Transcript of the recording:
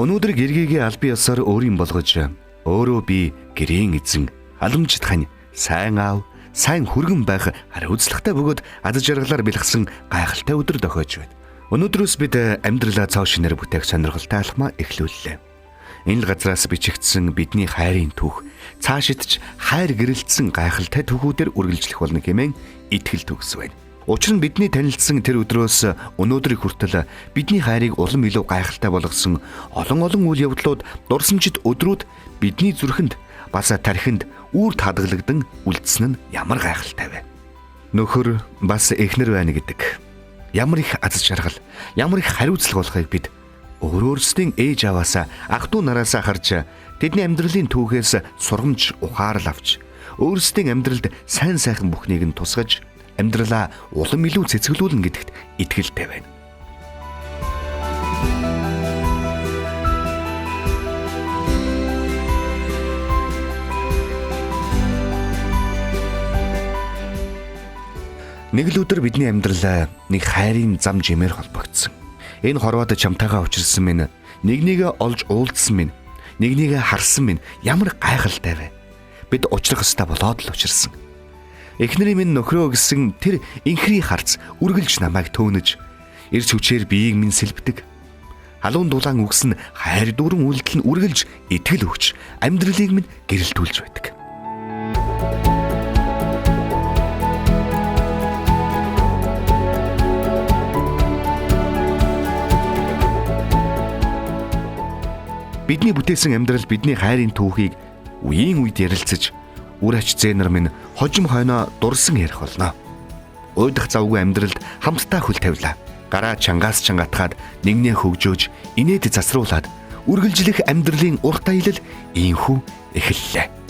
Өнөөдөр гэргийгээ аль бие ёсоор өөрийн болгож өөрөө би гэрийн эзэн, халамжт хань, сайн аав, сайн хүргэн байх хариуцлагатай бөгөөд ад жаргалаар бэлгсэн гайхалтай өдөр дохиож байна. Өнөөдрөөс бид амьдралаа цоо шинээр бүтээх сонирхолтой алхмаа эхлүүллээ. Энэ л газраас бичигдсэн бидний хайрын түүх цаашидч хайр гэрэлтсэн гайхалтай түүхүүдээр үргэлжлэх болно хэмээн итгэл төгс байна. Учир нь бидний танилцсан тэр өдрөөс өнөөдрийг хүртэл бидний хайрыг улам илүү гайхалтай болгосон олон үйл явдлууд, дурсамжит өдрүүд бидний зүрхэнд бас тархинд үүр тадаглагдан үлдсэн нь ямар гайхалтай вэ? Нөхөр бас эхнэр байна гэдэг. Ямар их аз жаргал, ямар их хариуцлага болохыг бид өөрсдийн ээж аваасаа, ах トゥ нараасаа харж тэдний амьдралын түүхээс сургамж ухаарл авч өөрсдийн амьдралд сайн сайхан бүхнийг нь тусгаж амьдралаа улам илүү цэцгэлүүлнэ гэдэгт итгэлтэй байна. Нэг л өдөр бидний амьдрал нэг хайрын зам жимээр холбогдсон. Энэ хорвоод чамтайгаа учирсан минь, нэгнийгээ олж уулзсан минь, нэгнийгээ харсан минь ямар гайхалтай вэ? Бид учрах ёстой болоод л учирсан. Эхнэрийн минь нөхрөө гэсэн тэр инхрий харц үргэлж намайг төөнөж, эрс хүчээр биеийг минь сэлбдэг. Халуун дулаан үгсэн хайр дүүрэн үйлдэл нь үргэлж итгэл өгч, амьдралыг минь гэрэлтүүлж байдаг. Бидний бүтээсэн амьдрал бидний хайрын түүхийг үеийн үед ярилцаж, үр ач зээнэр минь хожим хойноо дурсан ярих болно. Уйдах завгүй амьдралд хамтдаа хөл тавилаа. Гараа чангаас чангатгаад нэгнээ хөгжөөж, инээд засруулад үргэлжлэх амьдралын урт аялал ийхүү эхэллээ.